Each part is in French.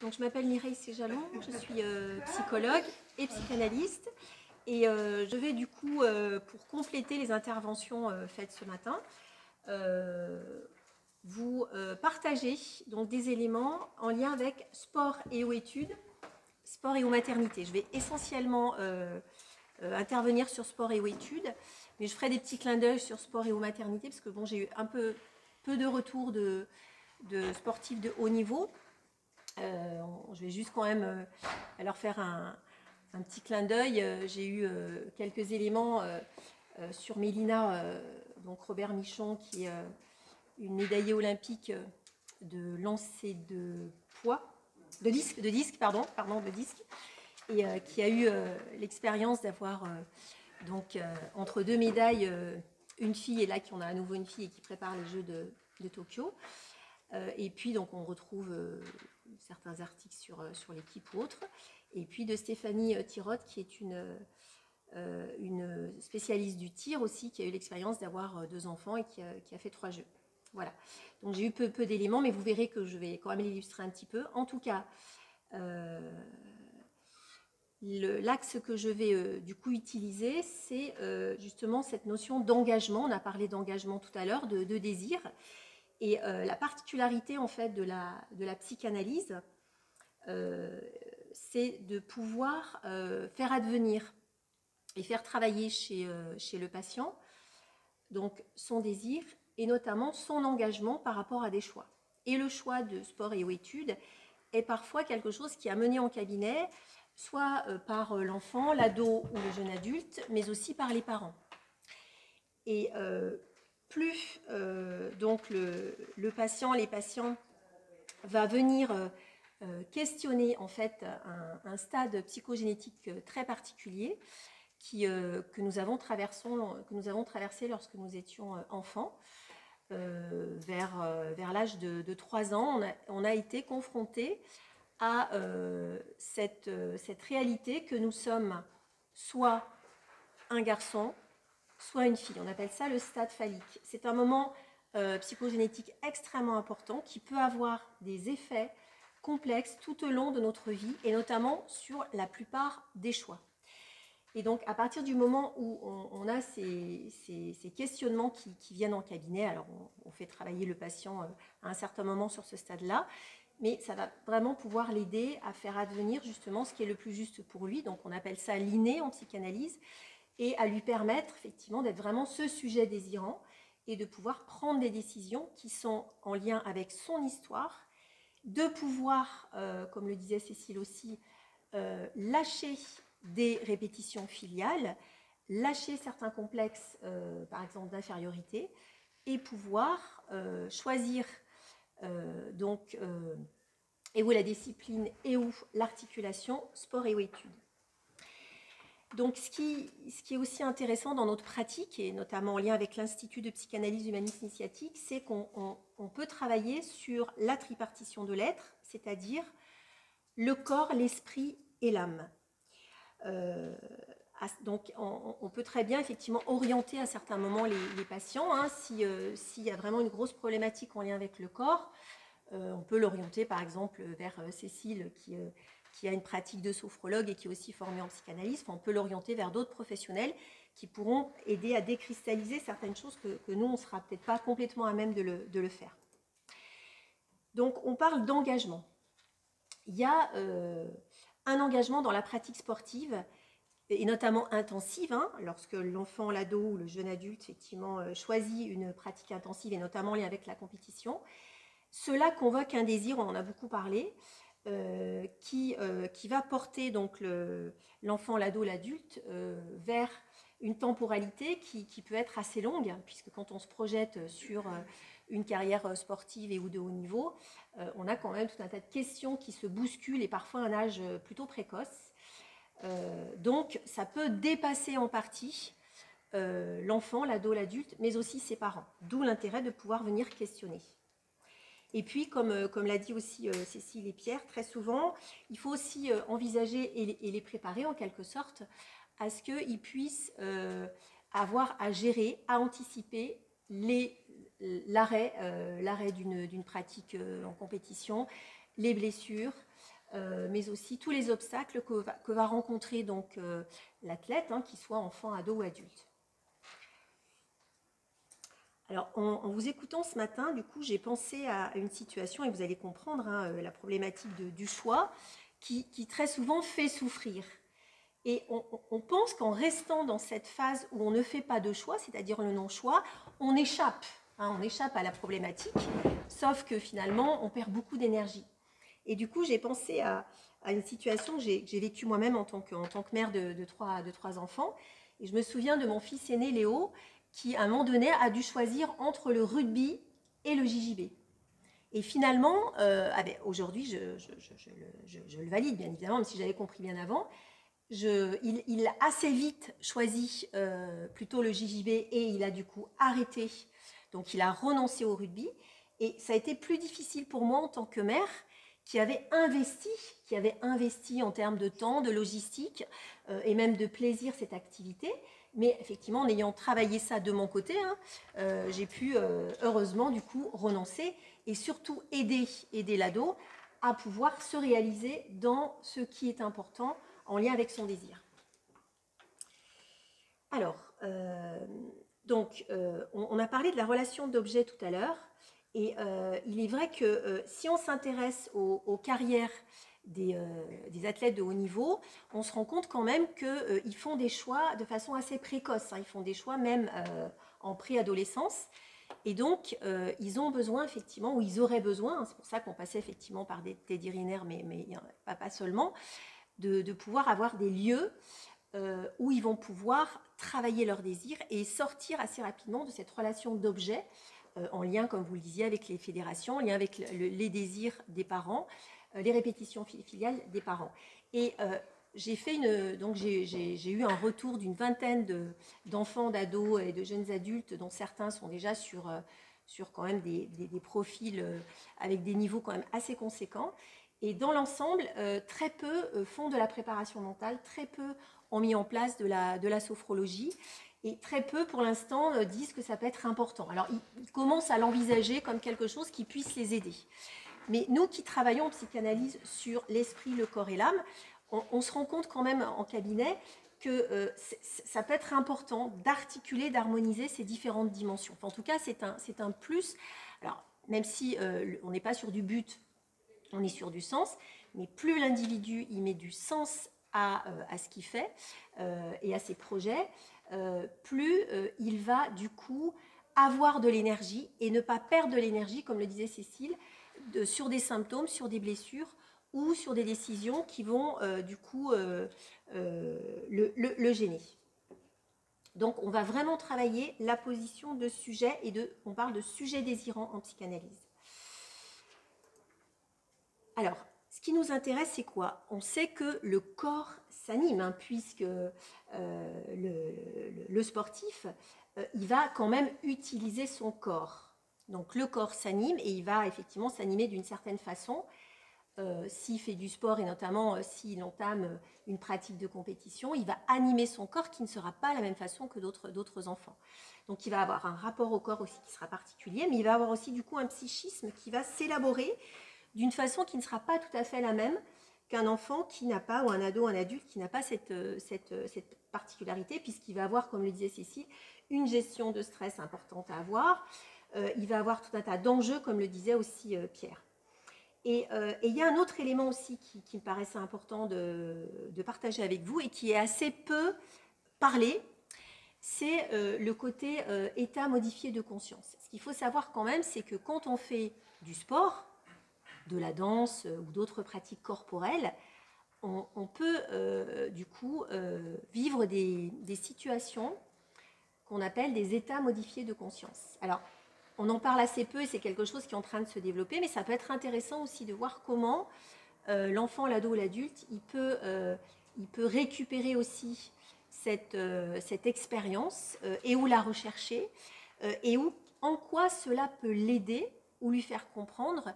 Donc, je m'appelle Mireille Séjalon, je suis psychologue et psychanalyste. Et je vais du coup, pour compléter les interventions faites ce matin, vous partager donc, des éléments en lien avec sport et ou études, sport et ou maternité. Je vais essentiellement intervenir sur sport et ou études, mais je ferai des petits clins d'œil sur sport et ou maternité, parce que bon, j'ai eu un peu de retours de sportifs de haut niveau. Je vais juste quand même leur faire un petit clin d'œil. J'ai eu quelques éléments sur Mélina, donc Robert Michon, qui est une médaillée olympique de lancer de poids, de disque, et qui a eu l'expérience d'avoir donc entre deux médailles, une fille, et là on a à nouveau une fille et qui prépare les Jeux de Tokyo. Et puis donc on retrouve certains articles sur l'équipe ou autre. Et puis de Stéphanie Tirotte, qui est une spécialiste du tir aussi, qui a eu l'expérience d'avoir 2 enfants et qui a fait 3 jeux. Voilà. Donc j'ai eu peu d'éléments, mais vous verrez que je vais quand même l'illustrer un petit peu. En tout cas, l'axe que je vais du coup utiliser, c'est justement cette notion d'engagement. On a parlé d'engagement tout à l'heure, de désir. Et la particularité en fait de la psychanalyse, c'est de pouvoir faire advenir et faire travailler chez le patient donc son désir et notamment son engagement par rapport à des choix. Et le choix de sport et ou études est parfois quelque chose qui est amené en cabinet, soit par l'enfant, l'ado ou le jeune adulte, mais aussi par les parents. Et plus donc le patient, les patients va venir questionner en fait un stade psychogénétique très particulier que nous avons traversé lorsque nous étions enfants. Vers l'âge de 3 ans, on a été confrontés à cette réalité que nous sommes soit un garçon, soit une fille. On appelle ça le stade phallique. C'est un moment psychogénétique extrêmement important qui peut avoir des effets complexes tout au long de notre vie et notamment sur la plupart des choix. Et donc, à partir du moment où on a ces questionnements qui viennent en cabinet, alors on fait travailler le patient à un certain moment sur ce stade-là, mais ça va vraiment pouvoir l'aider à faire advenir justement ce qui est le plus juste pour lui. Donc, on appelle ça l'inné en psychanalyse, et à lui permettre effectivement d'être vraiment ce sujet désirant et de pouvoir prendre des décisions qui sont en lien avec son histoire, de pouvoir, comme le disait Cécile aussi, lâcher des répétitions filiales, lâcher certains complexes, par exemple d'infériorité, et pouvoir choisir donc et où la discipline et où l'articulation, sport et où études. Donc ce qui est aussi intéressant dans notre pratique, et notamment en lien avec l'Institut de psychanalyse humaniste initiatique, c'est qu'on peut travailler sur la tripartition de l'être, c'est-à-dire le corps, l'esprit et l'âme. Donc on peut très bien effectivement orienter à certains moments les patients, hein, s'il y a vraiment une grosse problématique en lien avec le corps, on peut l'orienter par exemple vers Cécile qui a une pratique de sophrologue et qui est aussi formée en psychanalyse. Enfin, on peut l'orienter vers d'autres professionnels qui pourront aider à décristalliser certaines choses que nous, on ne sera peut-être pas complètement à même de le faire. Donc, on parle d'engagement. Il y a un engagement dans la pratique sportive, et notamment intensive, hein, lorsque l'enfant, l'ado ou le jeune adulte effectivement choisit une pratique intensive, et notamment en lien avec la compétition. Cela convoque un désir, on en a beaucoup parlé, qui va porter donc l'enfant, l'ado, l'adulte vers une temporalité qui peut être assez longue, puisque quand on se projette sur une carrière sportive et ou de haut niveau, on a quand même tout un tas de questions qui se bousculent et parfois à un âge plutôt précoce. Donc ça peut dépasser en partie l'enfant, l'ado, l'adulte, mais aussi ses parents, d'où l'intérêt de pouvoir venir questionner. Et puis, comme l'a dit aussi Cécile et Pierre, très souvent, il faut aussi envisager et les préparer en quelque sorte à ce qu'ils puissent avoir à gérer, à anticiper l'arrêt d'une pratique en compétition, les blessures, mais aussi tous les obstacles que va rencontrer donc l'athlète, hein, qu'il soit enfant, ado ou adulte. Alors, en vous écoutant ce matin, du coup, j'ai pensé à une situation, et vous allez comprendre hein, la problématique du choix, qui très souvent fait souffrir. Et on pense qu'en restant dans cette phase où on ne fait pas de choix, c'est-à-dire le non-choix, on échappe à la problématique, sauf que finalement, on perd beaucoup d'énergie. Et du coup, j'ai pensé à une situation que j'ai vécue moi-même en tant que mère de trois enfants. Et je me souviens de mon fils aîné, Léo, qui, à un moment donné, a dû choisir entre le rugby et le JJB. Et finalement, aujourd'hui, je le valide, bien évidemment, même si j'avais compris bien avant, il a assez vite choisi plutôt le JJB et il a du coup arrêté. Donc, il a renoncé au rugby. Et ça a été plus difficile pour moi en tant que mère qui avait investi en termes de temps, de logistique et même de plaisir cette activité. Mais effectivement, en ayant travaillé ça de mon côté, hein, j'ai pu heureusement du coup renoncer et surtout aider l'ado à pouvoir se réaliser dans ce qui est important en lien avec son désir. Alors, on a parlé de la relation d'objet tout à l'heure. Et il est vrai que si on s'intéresse aux carrières des athlètes de haut niveau, on se rend compte quand même qu'ils font des choix de façon assez précoce. Hein. Ils font des choix même en préadolescence. Et donc, ils ont besoin effectivement, ou ils auraient besoin, hein, c'est pour ça qu'on passait effectivement par des Teddy Riner, mais pas seulement, de pouvoir avoir des lieux où ils vont pouvoir travailler leurs désirs et sortir assez rapidement de cette relation d'objet en lien, comme vous le disiez, avec les fédérations, en lien avec les désirs des parents, les répétitions filiales des parents. Et j'ai eu un retour d'une vingtaine d'enfants, d'ados et de jeunes adultes, dont certains sont déjà sur quand même des profils avec des niveaux quand même assez conséquents. Et dans l'ensemble, très peu font de la préparation mentale, très peu ont mis en place de la sophrologie. Et très peu, pour l'instant, disent que ça peut être important. Alors, ils commencent à l'envisager comme quelque chose qui puisse les aider. Mais nous qui travaillons en psychanalyse sur l'esprit, le corps et l'âme, on se rend compte quand même en cabinet que ça peut être important d'articuler, d'harmoniser ces différentes dimensions. Enfin, en tout cas, c'est un plus. Alors, même si on n'est pas sur du but, on est sur du sens, mais plus l'individu y met du sens à ce qu'il fait et à ses projets, plus il va du coup avoir de l'énergie et ne pas perdre de l'énergie, comme le disait Cécile, sur des symptômes, sur des blessures ou sur des décisions qui vont du coup le gêner. Donc on va vraiment travailler la position de sujet on parle de sujet désirant en psychanalyse. Alors, ce qui nous intéresse, c'est quoi? On sait que le corps s'anime, hein, puisque le sportif, il va quand même utiliser son corps. Donc le corps s'anime et il va effectivement s'animer d'une certaine façon. S'il fait du sport et notamment s'il entame une pratique de compétition, il va animer son corps qui ne sera pas la même façon que d'autres enfants. Donc il va avoir un rapport au corps aussi qui sera particulier, mais il va avoir aussi du coup un psychisme qui va s'élaborer d'une façon qui ne sera pas tout à fait la même qu'un enfant qui n'a pas, ou un ado, un adulte qui n'a pas cette particularité, puisqu'il va avoir, comme le disait Cécile, une gestion de stress importante à avoir. Il va avoir tout un tas d'enjeux, comme le disait aussi Pierre. Et il y a un autre élément aussi qui me paraissait important de partager avec vous et qui est assez peu parlé, c'est le côté état modifié de conscience. Ce qu'il faut savoir quand même, c'est que quand on fait du sport, de la danse ou d'autres pratiques corporelles, on peut du coup vivre des situations qu'on appelle des états modifiés de conscience. Alors, on en parle assez peu et c'est quelque chose qui est en train de se développer, mais ça peut être intéressant aussi de voir comment l'enfant, l'ado ou l'adulte, il peut récupérer aussi cette expérience et où la rechercher et en quoi cela peut l'aider ou lui faire comprendre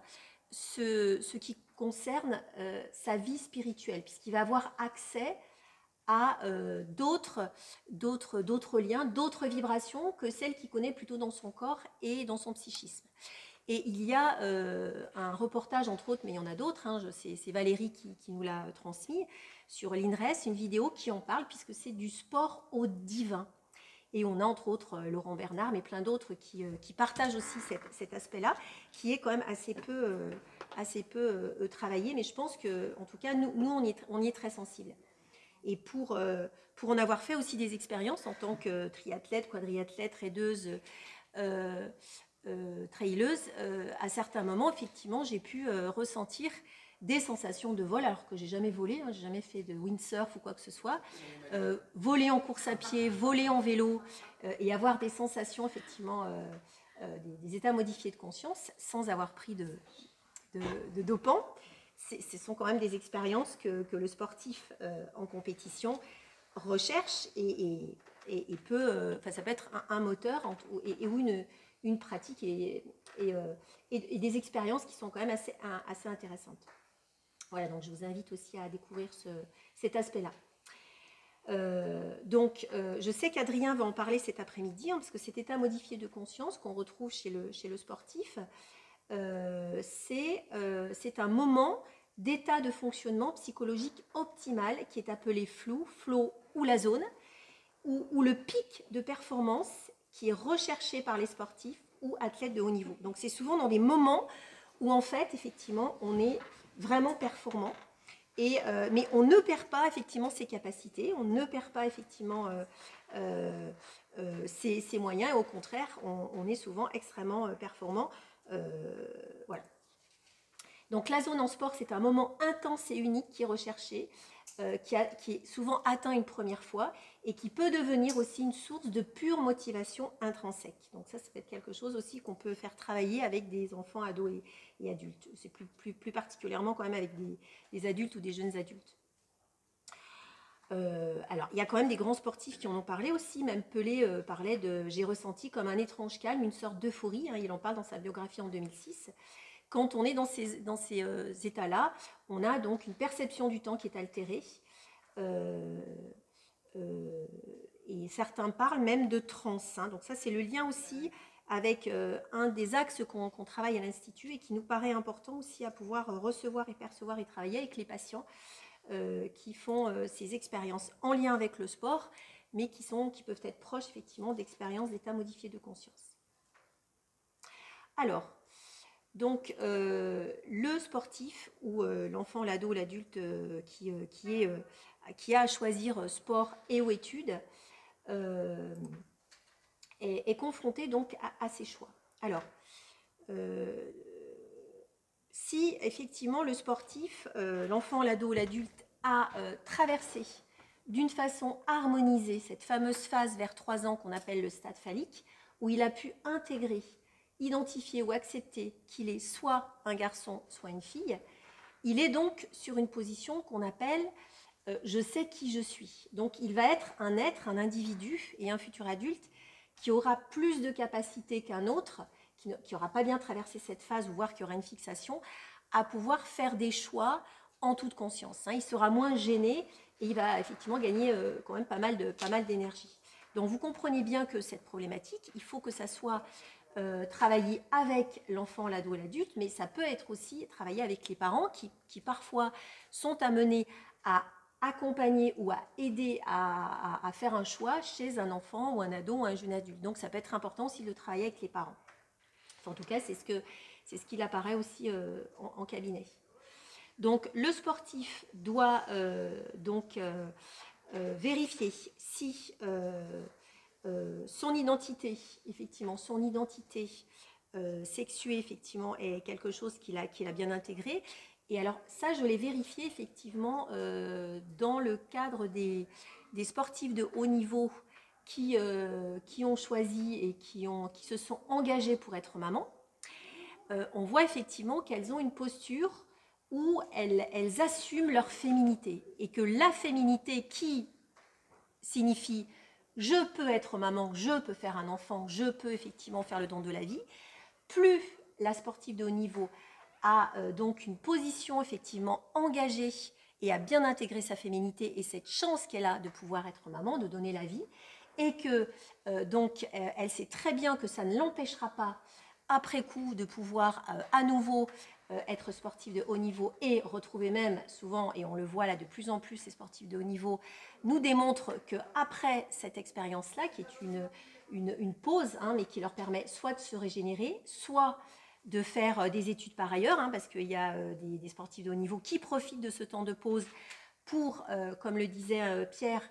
ce qui concerne sa vie spirituelle, puisqu'il va avoir accès à d'autres liens, d'autres vibrations que celles qu'il connaît plutôt dans son corps et dans son psychisme. Et il y a un reportage, entre autres, mais il y en a d'autres, hein, c'est Valérie qui nous l'a transmis, sur l'INRES, une vidéo qui en parle, puisque c'est du sport au divin. Et on a entre autres Laurent Bernard, mais plein d'autres qui partagent aussi cet aspect-là, qui est quand même assez peu travaillé, mais je pense que, en tout cas, nous on y est très sensibles. Et pour en avoir fait aussi des expériences en tant que triathlète, quadriathlète, raideuse, traileuse, à certains moments, effectivement, j'ai pu ressentir des sensations de vol, alors que j'ai jamais volé, hein, j'ai jamais fait de windsurf ou quoi que ce soit. Voler en course à pied, voler en vélo, et avoir des sensations, effectivement, des états modifiés de conscience, sans avoir pris de dopant. Ce sont quand même des expériences que le sportif en compétition recherche et peut, ça peut être un moteur ou une pratique et des expériences qui sont quand même assez intéressantes. Voilà, donc je vous invite aussi à découvrir cet aspect-là. Je sais qu'Adrien va en parler cet après-midi, hein, parce que cet état modifié de conscience qu'on retrouve chez le sportif, c'est un moment d'état de fonctionnement psychologique optimal qui est appelé flow ou la zone, ou le pic de performance qui est recherché par les sportifs ou athlètes de haut niveau. Donc c'est souvent dans des moments où en fait, effectivement, on est vraiment performant, mais on ne perd pas effectivement ses capacités, on ne perd pas effectivement ses moyens, et au contraire, on est souvent extrêmement performant. Voilà. Donc la zone en sport, c'est un moment intense et unique qui est recherché, qui est souvent atteint une première fois et qui peut devenir aussi une source de pure motivation intrinsèque. Donc ça peut être quelque chose aussi qu'on peut faire travailler avec des enfants, ados et adultes. C'est plus particulièrement quand même avec des adultes ou des jeunes adultes. Alors, il y a quand même des grands sportifs qui en ont parlé aussi. Même Pelé parlait de « j'ai ressenti comme un étrange calme, une sorte d'euphorie ». Hein, il en parle dans sa biographie en 2006. Quand on est dans ces états-là, on a donc une perception du temps qui est altérée. Et certains parlent même de transe. Hein. Donc ça, c'est le lien aussi avec un des axes qu'on travaille à l'Institut et qui nous paraît important aussi à pouvoir recevoir et percevoir et travailler avec les patients qui font ces expériences en lien avec le sport, mais qui peuvent être proches effectivement d'expériences d'état modifié de conscience. Alors, donc, le sportif ou l'enfant, l'ado, l'adulte qui a à choisir sport et ou études est confronté donc à ces choix. Alors, si effectivement le sportif, l'enfant, l'ado, l'adulte a traversé d'une façon harmonisée cette fameuse phase vers 3 ans qu'on appelle le stade phallique, où il a pu intégrer, identifier ou accepter qu'il est soit un garçon, soit une fille, il est donc sur une position qu'on appelle je sais qui je suis. Donc il va être, un individu et un futur adulte qui aura plus de capacités qu'un autre, qui n'aura pas bien traversé cette phase, ou voire qui aura une fixation, à pouvoir faire des choix en toute conscience. Hein. Il sera moins gêné et il va effectivement gagner quand même pas mal d'énergie. Donc vous comprenez bien que cette problématique, il faut que ça soit travaillé avec l'enfant, l'ado et l'adulte, mais ça peut être aussi travaillé avec les parents qui parfois sont amenés à accompagner ou à aider à faire un choix chez un enfant ou un ado ou un jeune adulte. Donc ça peut être important aussi de travailler avec les parents. En tout cas, c'est ce qu'il apparaît aussi en cabinet. Donc le sportif doit vérifier si son identité, effectivement, sexuée, effectivement, est quelque chose qu'il a bien intégré. Et alors ça, je l'ai vérifié effectivement dans le cadre des sportifs de haut niveau qui ont choisi et qui se sont engagés pour être maman. On voit effectivement qu'elles ont une posture où elles assument leur féminité, et que la féminité qui signifie je peux être maman, je peux faire un enfant, je peux effectivement faire le don de la vie, plus la sportive de haut niveau a donc une position effectivement engagée et a bien intégré sa féminité et cette chance qu'elle a de pouvoir être maman, de donner la vie, et que donc elle sait très bien que ça ne l'empêchera pas après coup de pouvoir à nouveau être sportif de haut niveau et retrouver même souvent, et on le voit là de plus en plus, ces sportifs de haut niveau nous démontrent qu'après cette expérience-là, qui est une pause, hein, mais qui leur permet soit de se régénérer, soit de faire des études par ailleurs, hein, parce qu'il y a des sportifs de haut niveau qui profitent de ce temps de pause pour, comme le disait Pierre,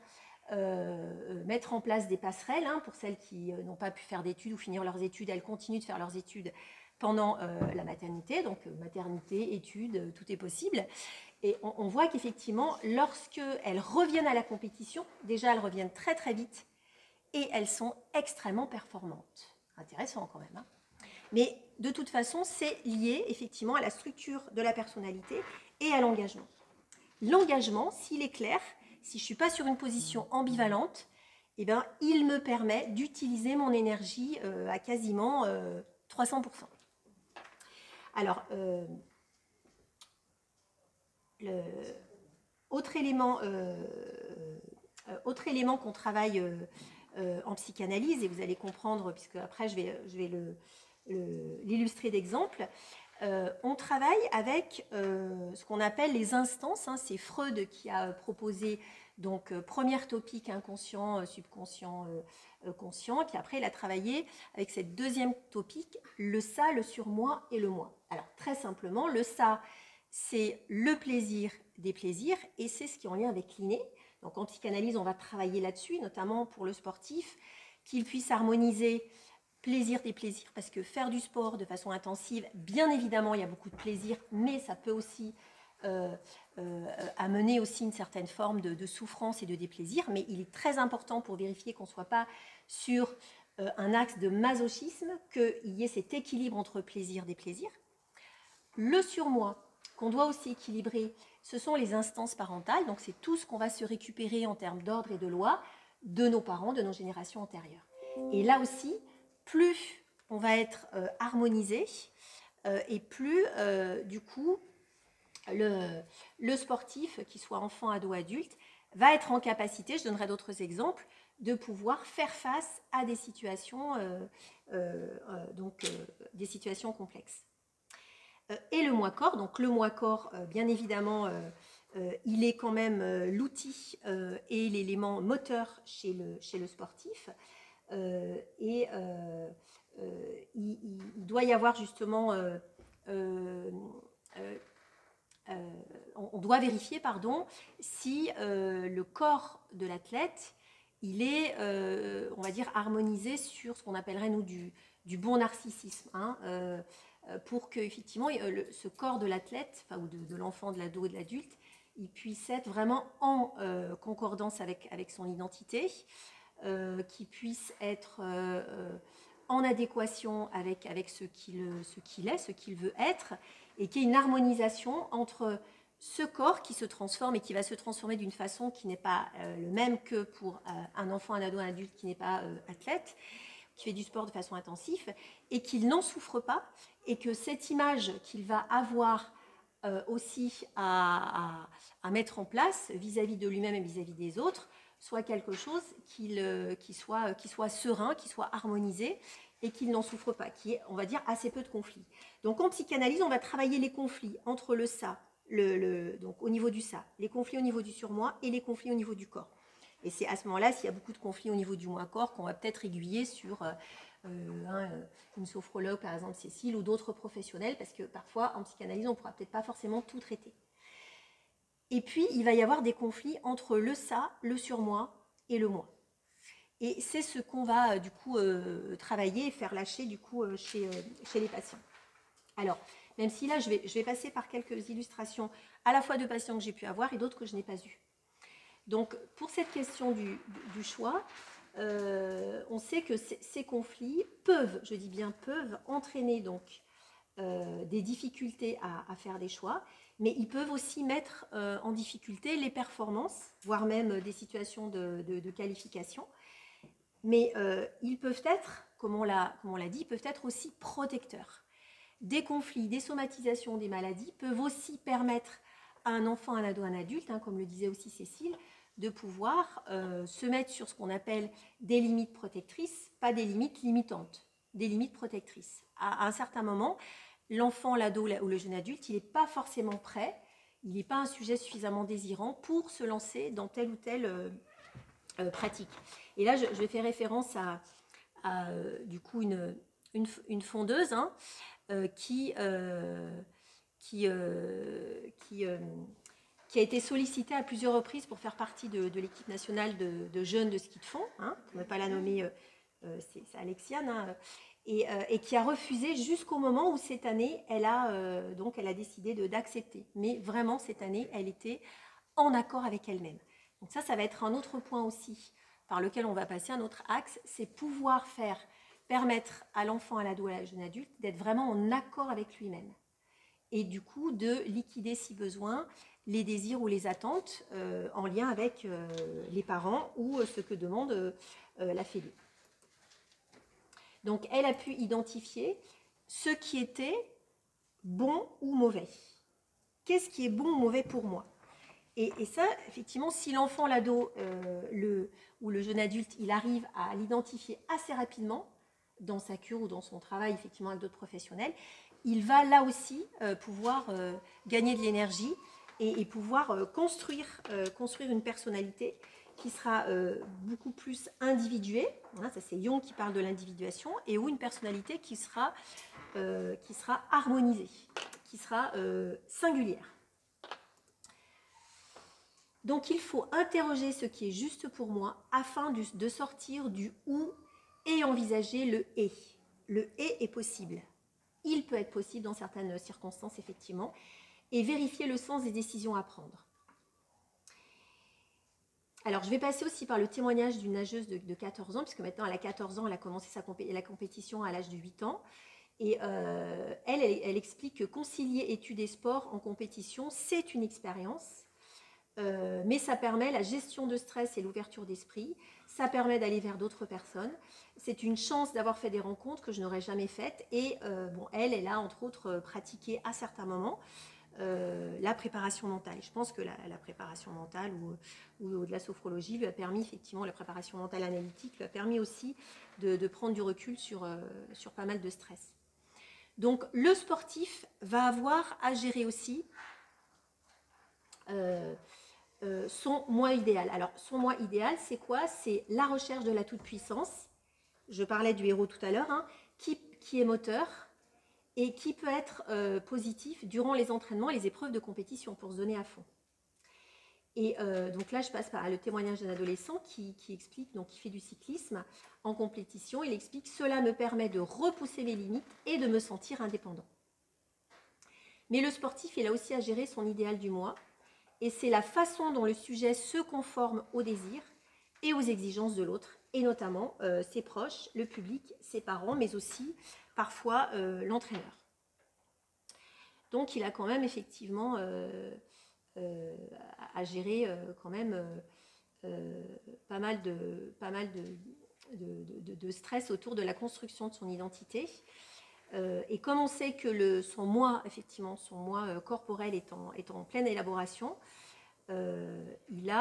mettre en place des passerelles, hein, pour celles qui n'ont pas pu faire d'études ou finir leurs études, elles continuent de faire leurs études pendant la maternité, donc maternité, études, tout est possible. Et on voit qu'effectivement, lorsqu'elles reviennent à la compétition, déjà elles reviennent très très vite et elles sont extrêmement performantes. Intéressant quand même, hein. Mais de toute façon, c'est lié effectivement à la structure de la personnalité et à l'engagement. L'engagement, s'il est clair, si je ne suis pas sur une position ambivalente, eh ben, il me permet d'utiliser mon énergie à quasiment 300%. Alors, autre élément qu'on travaille en psychanalyse, et vous allez comprendre, puisque après je vais l'illustrer d'exemples, on travaille avec ce qu'on appelle les instances, hein, c'est Freud qui a proposé donc première topique inconscient, subconscient, conscient, et puis après il a travaillé avec cette deuxième topique, le ça, le surmoi et le moi. Alors très simplement, le ça, c'est le plaisir des plaisirs, et c'est ce qui est en lien avec l'inné. Donc en psychanalyse, on va travailler là-dessus, notamment pour le sportif, qu'il puisse harmoniser plaisir des plaisirs, parce que faire du sport de façon intensive, bien évidemment, il y a beaucoup de plaisir, mais ça peut aussi amener aussi une certaine forme de souffrance et de déplaisir, mais il est très important pour vérifier qu'on ne soit pas sur un axe de masochisme, qu'il y ait cet équilibre entre plaisir et déplaisir. Le surmoi, qu'on doit aussi équilibrer, ce sont les instances parentales, donc c'est tout ce qu'on va se récupérer en termes d'ordre et de loi de nos parents, de nos générations antérieures. Et là aussi, plus on va être harmonisé et plus, du coup, le sportif, qu'il soit enfant, ado, adulte, va être en capacité, je donnerai d'autres exemples, de pouvoir faire face à des situations, des situations complexes. Et le moi-corps, donc le moi-corps, bien évidemment, il est quand même l'outil et l'élément moteur chez le sportif. Il doit y avoir justement, on doit vérifier, pardon, si le corps de l'athlète, il est, on va dire, harmonisé sur ce qu'on appellerait, nous, du bon narcissisme, hein, pour que, effectivement, ce corps de l'athlète, enfin, ou de l'enfant, de l'ado et de l'adulte, il puisse être vraiment en concordance avec son identité, qui puisse être en adéquation avec ce qu'il est, ce qu'il veut être, et qu'il y ait une harmonisation entre ce corps qui se transforme et qui va se transformer d'une façon qui n'est pas le même que pour un enfant, un ado, un adulte qui n'est pas athlète, qui fait du sport de façon intensive, et qu'il n'en souffre pas, et que cette image qu'il va avoir aussi à mettre en place vis-à-vis de lui-même et vis-à-vis des autres, soit quelque chose qui soit serein, qui soit harmonisé, et qu'il n'en souffre pas, qui ait, on va dire, assez peu de conflits. Donc en psychanalyse, on va travailler les conflits entre le ça, donc au niveau du ça, les conflits au niveau du surmoi et les conflits au niveau du corps. Et c'est à ce moment-là, s'il y a beaucoup de conflits au niveau du moi-corps, qu'on va peut-être aiguiller sur une sophrologue, par exemple Cécile, ou d'autres professionnels, parce que parfois, en psychanalyse, on ne pourra peut-être pas forcément tout traiter. Et puis, il va y avoir des conflits entre le ça, le surmoi et le moi. Et c'est ce qu'on va, du coup, travailler et faire lâcher, du coup, chez les patients. Alors, même si là, je vais passer par quelques illustrations, à la fois de patients que j'ai pu avoir et d'autres que je n'ai pas eues. Donc, pour cette question du choix, on sait que ces conflits peuvent, je dis bien peuvent, entraîner donc des difficultés à faire des choix, mais ils peuvent aussi mettre en difficulté les performances, voire même des situations de qualification. Mais ils peuvent être, comme on l'a dit, peuvent être aussi protecteurs. Des conflits, des somatisations, des maladies peuvent aussi permettre à un enfant, un ado, un adulte, hein, comme le disait aussi Cécile, de pouvoir se mettre sur ce qu'on appelle des limites protectrices, pas des limites limitantes. des limites protectrices. À un certain moment, l'enfant, l'ado ou le jeune adulte, il n'est pas forcément prêt, il n'est pas un sujet suffisamment désirant pour se lancer dans telle ou telle pratique. Et là, je vais faire référence à du coup une fondeuse hein, qui a été sollicitée à plusieurs reprises pour faire partie de l'équipe nationale de jeunes de ski de fond, hein, pour ne pas la nommer, c'est Alexiane, hein, et qui a refusé jusqu'au moment où cette année, elle a décidé d'accepter. Mais vraiment, cette année, elle était en accord avec elle-même. Donc ça va être un autre point aussi par lequel on va passer, un autre axe, c'est pouvoir permettre à l'enfant, à l'ado, à la jeune adulte d'être vraiment en accord avec lui-même. Et du coup, de liquider, si besoin, les désirs ou les attentes en lien avec les parents ou ce que demande la fédé. Donc, elle a pu identifier ce qui était bon ou mauvais. Qu'est-ce qui est bon ou mauvais pour moi ? Et ça, effectivement, si l'enfant, l'ado ou le jeune adulte, il arrive à l'identifier assez rapidement dans sa cure ou dans son travail, effectivement, avec d'autres professionnels, il va là aussi pouvoir gagner de l'énergie et pouvoir construire une personnalité qui sera beaucoup plus individuée. Hein, ça, c'est Jung qui parle de l'individuation, et ou une personnalité qui sera harmonisée, qui sera singulière. Donc, il faut interroger ce qui est juste pour moi afin de sortir du « ou » et envisager le « et ». Le « et » est possible. Il peut être possible dans certaines circonstances, effectivement, et vérifier le sens des décisions à prendre. Alors, je vais passer aussi par le témoignage d'une nageuse de 14 ans, puisque maintenant, elle a 14 ans, elle a commencé la compétition à l'âge de 8 ans. Et elle explique que concilier études et sport en compétition, c'est une expérience. Mais ça permet la gestion de stress et l'ouverture d'esprit, ça permet d'aller vers d'autres personnes. C'est une chance d'avoir fait des rencontres que je n'aurais jamais faites. Et elle a entre autres pratiqué à certains moments la préparation mentale. Et je pense que la préparation mentale ou de la sophrologie lui a permis, effectivement, la préparation mentale analytique lui a permis aussi de prendre du recul sur pas mal de stress. Donc le sportif va avoir à gérer aussi son moi idéal. Alors, son moi idéal, c'est quoi? C'est la recherche de la toute-puissance. Je parlais du héros tout à l'heure, hein, qui est moteur et qui peut être positif durant les entraînements et les épreuves de compétition pour se donner à fond. Et donc là, je passe par le témoignage d'un adolescent qui explique, donc qui fait du cyclisme en compétition. Il explique « Cela me permet de repousser mes limites et de me sentir indépendant. » Mais le sportif, il a aussi à gérer son idéal du moi. Et c'est la façon dont le sujet se conforme aux désirs et aux exigences de l'autre, et notamment ses proches, le public, ses parents, mais aussi parfois l'entraîneur. Donc il a quand même effectivement à gérer quand même pas mal de stress autour de la construction de son identité. Et comme on sait que son moi, effectivement, son moi corporel est en pleine élaboration, il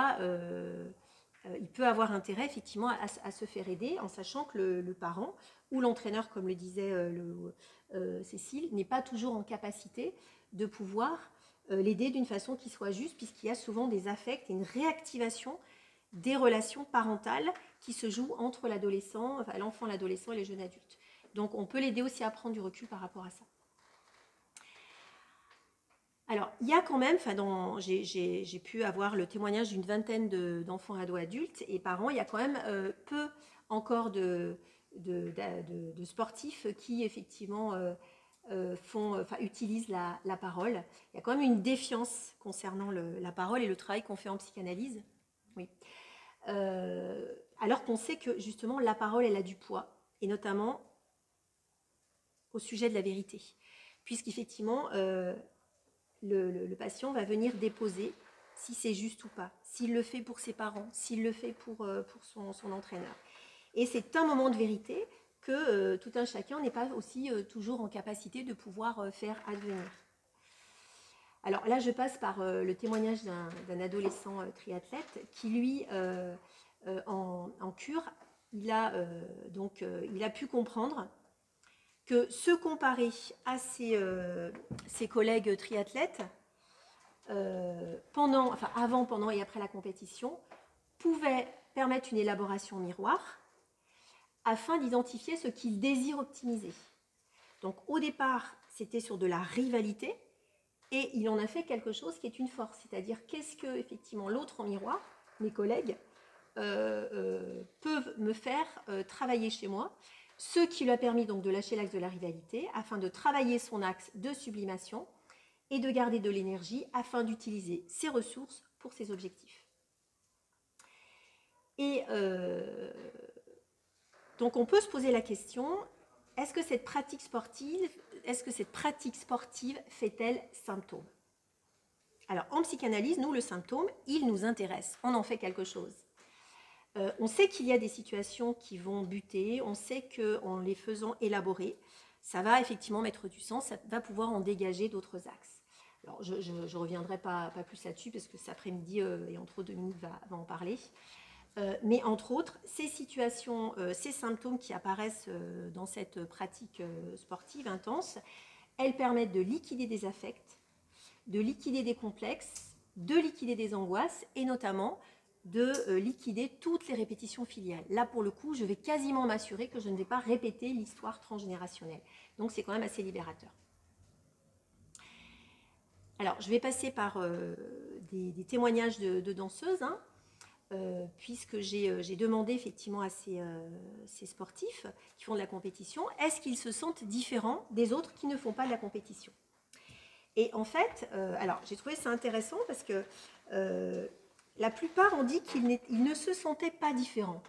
peut avoir intérêt, effectivement, à se faire aider, en sachant que le parent ou l'entraîneur, comme le disait Cécile, n'est pas toujours en capacité de pouvoir l'aider d'une façon qui soit juste, puisqu'il y a souvent des affects et une réactivation des relations parentales qui se jouent entre l'enfant, l'adolescent et les jeunes adultes. Donc, on peut l'aider aussi à prendre du recul par rapport à ça. Alors, il y a quand même, j'ai pu avoir le témoignage d'une vingtaine d'enfants, ados, adultes et parents. Il y a quand même peu encore de sportifs qui, effectivement, utilisent la parole. Il y a quand même une défiance concernant la parole et le travail qu'on fait en psychanalyse. Oui. Alors qu'on sait que, justement, la parole, elle a du poids, et notamment au sujet de la vérité, puisqu'effectivement, le patient va venir déposer si c'est juste ou pas, s'il le fait pour ses parents, s'il le fait pour son entraîneur. Et c'est un moment de vérité que tout un chacun n'est pas aussi toujours en capacité de pouvoir faire advenir. Alors là, je passe par le témoignage d'un adolescent triathlète qui, lui, en cure, il a pu comprendre que se comparer à ses collègues triathlètes, avant, pendant et après la compétition, pouvait permettre une élaboration miroir afin d'identifier ce qu'il désire optimiser. Donc au départ, c'était sur de la rivalité, et il en a fait quelque chose qui est une force, c'est-à-dire qu'est-ce que effectivement l'autre en miroir, mes collègues, peuvent me faire travailler chez moi, ce qui lui a permis donc de lâcher l'axe de la rivalité afin de travailler son axe de sublimation et de garder de l'énergie afin d'utiliser ses ressources pour ses objectifs. Et donc on peut se poser la question, est-ce que cette pratique sportive fait-elle symptôme? Alors en psychanalyse, nous, le symptôme, il nous intéresse, on en fait quelque chose. On sait qu'il y a des situations qui vont buter, on sait qu'en les faisant élaborer, ça va effectivement mettre du sens, ça va pouvoir en dégager d'autres axes. Alors je ne reviendrai pas plus là-dessus parce que cet après-midi et entre autres Dominique va en parler. Mais entre autres, ces situations, ces symptômes qui apparaissent dans cette pratique sportive intense, elles permettent de liquider des affects, de liquider des complexes, de liquider des angoisses et notamment de liquider toutes les répétitions filiales. Là, pour le coup, je vais quasiment m'assurer que je ne vais pas répéter l'histoire transgénérationnelle. Donc, c'est quand même assez libérateur. Alors, je vais passer par des témoignages de danseuses, hein, puisque j'ai demandé effectivement à ces sportifs qui font de la compétition, est-ce qu'ils se sentent différents des autres qui ne font pas de la compétition? Et en fait, alors j'ai trouvé ça intéressant parce que la plupart ont dit qu'ils ne se sentaient pas différents.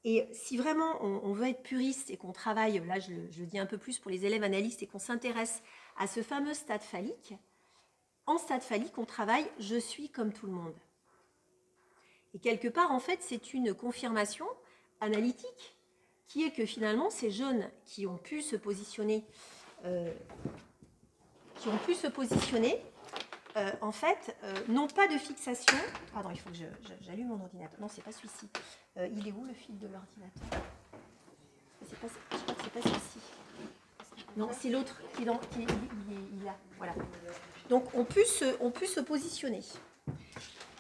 Et si vraiment on veut être puriste et qu'on travaille, là je le dis un peu plus pour les élèves analystes, et qu'on s'intéresse à ce fameux stade phallique, en stade phallique, on travaille « je suis comme tout le monde ». Et quelque part, en fait, c'est une confirmation analytique qui est que finalement, ces jeunes qui ont pu se positionner, en fait, n'ont pas de fixation. Pardon, il faut que j'allume mon ordinateur. Non, c'est pas celui-ci. Il est où le fil de l'ordinateur? Je crois que c'est pas celui-ci. Non, c'est l'autre qui est là. Voilà. Donc, on peut se positionner.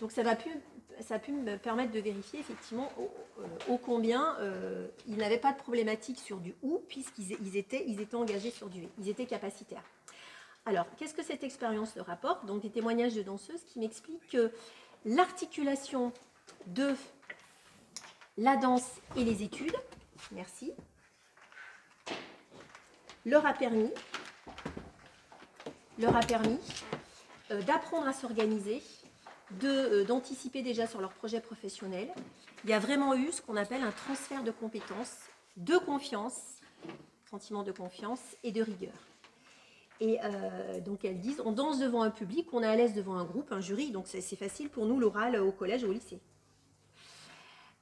Donc, ça a pu me permettre de vérifier effectivement ô combien ils n'avaient pas de problématique sur du ou, puisqu'ils étaient engagés sur du et. Ils étaient capacitaires. Alors, qu'est-ce que cette expérience leur apporte? Donc, des témoignages de danseuses qui m'expliquent que l'articulation de la danse et les études, merci, leur a permis d'apprendre à s'organiser, d'anticiper déjà sur leur projet professionnel. Il y a vraiment eu ce qu'on appelle un transfert de compétences, de confiance, sentiment de confiance et de rigueur. Et donc elles disent, on danse devant un public, on est à l'aise devant un groupe, un jury, donc c'est facile pour nous l'oral au collège ou au lycée.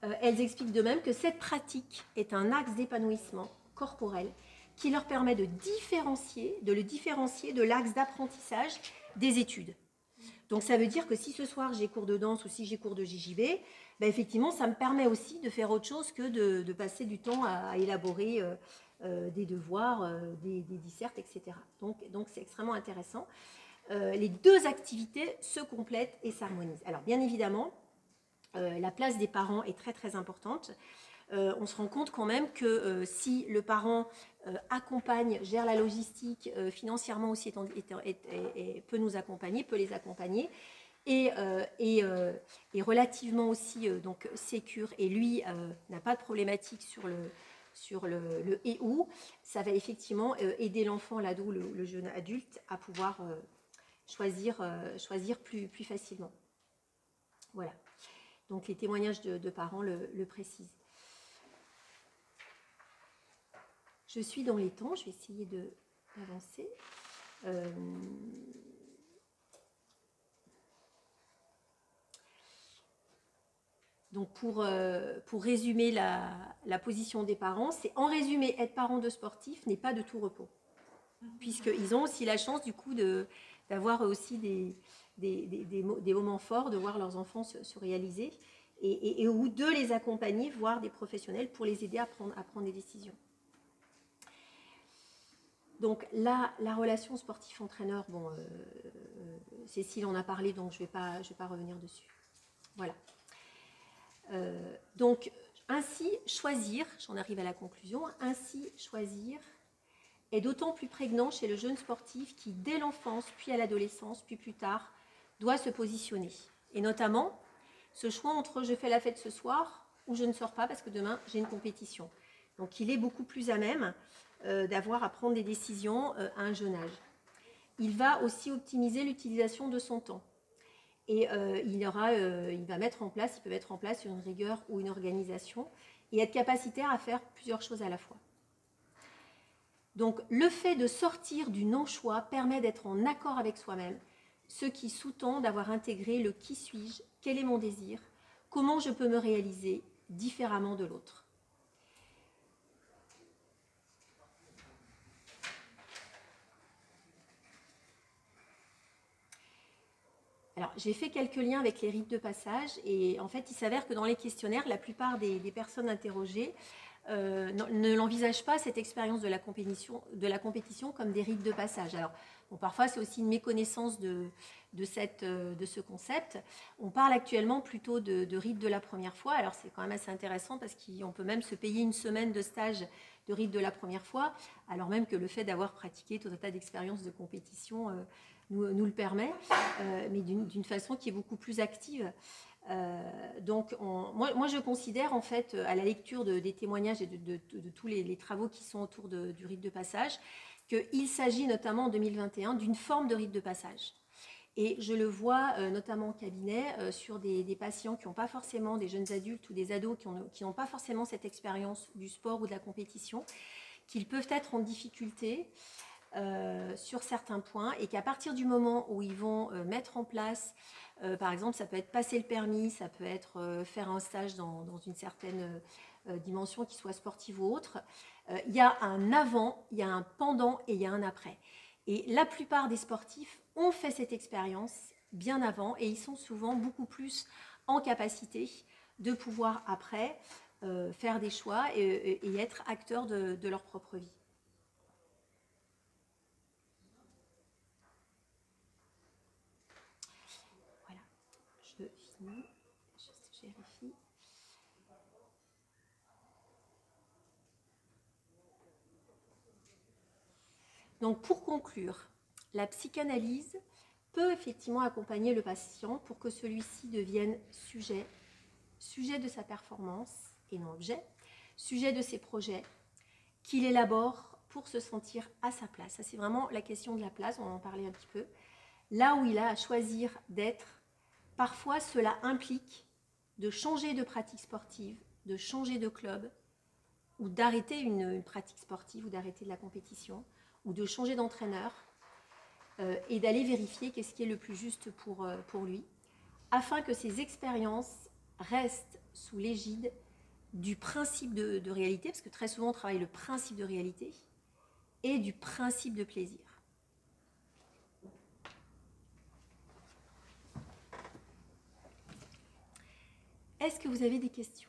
Elles expliquent de même que cette pratique est un axe d'épanouissement corporel qui leur permet de le différencier de l'axe d'apprentissage des études. Donc ça veut dire que si ce soir j'ai cours de danse ou si j'ai cours de JJB, ben effectivement ça me permet aussi de faire autre chose que de passer du temps à élaborer des devoirs, des dissertes, etc. Donc c'est extrêmement intéressant. Les deux activités se complètent et s'harmonisent. Alors bien évidemment, la place des parents est très très importante. On se rend compte quand même que si le parent accompagne, gère la logistique, financièrement aussi peut les accompagner, et relativement aussi donc sécure, et lui n'a pas de problématique sur le et où, ça va effectivement aider l'enfant, l'ado, le jeune adulte à pouvoir choisir plus facilement. Voilà. Donc les témoignages de parents le précisent. Je suis dans les temps, je vais essayer d'avancer. Donc pour résumer la position des parents, c'est en résumé, être parent de sportif n'est pas de tout repos. Puisqu'ils ont aussi la chance du coup d'avoir aussi des moments forts, de voir leurs enfants se réaliser ou de les accompagner, voir des professionnels pour les aider à prendre des décisions. Donc là, la relation sportif-entraîneur, bon, Cécile en a parlé, donc je vais pas revenir dessus. Voilà. Donc, ainsi choisir, j'en arrive à la conclusion, ainsi choisir est d'autant plus prégnant chez le jeune sportif qui, dès l'enfance, puis à l'adolescence, puis plus tard, doit se positionner. Et notamment, ce choix entre je fais la fête ce soir ou je ne sors pas parce que demain j'ai une compétition. Donc il est beaucoup plus à même d'avoir à prendre des décisions à un jeune âge. Il va aussi optimiser l'utilisation de son temps. Et il va mettre en place, il peut mettre en place une rigueur ou une organisation et être capacitaire à faire plusieurs choses à la fois. Donc le fait de sortir du non-choix permet d'être en accord avec soi-même, ce qui sous-tend d'avoir intégré le qui suis-je, quel est mon désir, comment je peux me réaliser différemment de l'autre. Alors, j'ai fait quelques liens avec les rites de passage et en fait, il s'avère que dans les questionnaires, la plupart des personnes interrogées ne l'envisagent pas, cette expérience de la compétition comme des rites de passage. Alors, bon, parfois, c'est aussi une méconnaissance de ce concept. On parle actuellement plutôt de rites de la première fois. Alors, c'est quand même assez intéressant parce qu'on peut même se payer une semaine de stage de rites de la première fois, alors même que le fait d'avoir pratiqué tout un tas d'expériences de compétition nous le permet, mais d'une façon qui est beaucoup plus active. Donc, moi, je considère en fait, à la lecture des témoignages et de tous les travaux qui sont autour du rite de passage, qu'il s'agit notamment en 2021 d'une forme de rite de passage. Et je le vois notamment en cabinet sur des patients qui n'ont pas forcément, des jeunes adultes ou des ados qui n'ont pas forcément cette expérience du sport ou de la compétition, qu'ils peuvent être en difficulté sur certains points et qu'à partir du moment où ils vont mettre en place, par exemple, ça peut être passer le permis, ça peut être faire un stage dans une certaine dimension, qui soit sportive ou autre, il y a un avant, il y a un pendant et il y a un après. Et la plupart des sportifs ont fait cette expérience bien avant et ils sont souvent beaucoup plus en capacité de pouvoir après faire des choix et être acteurs de leur propre vie. Voilà, je finis, je vérifie. Donc pour conclure, la psychanalyse peut effectivement accompagner le patient pour que celui-ci devienne sujet de sa performance et non objet, sujet de ses projets, qu'il élabore pour se sentir à sa place. Ça, c'est vraiment la question de la place, on en parlait un petit peu. Là où il a à choisir d'être, parfois cela implique de changer de pratique sportive, de changer de club, ou d'arrêter une pratique sportive, ou d'arrêter de la compétition, ou de changer d'entraîneur, et d'aller vérifier qu'est-ce qui est le plus juste pour lui, afin que ces expériences restent sous l'égide du principe de réalité, parce que très souvent on travaille le principe de réalité, et du principe de plaisir. Est-ce que vous avez des questions ?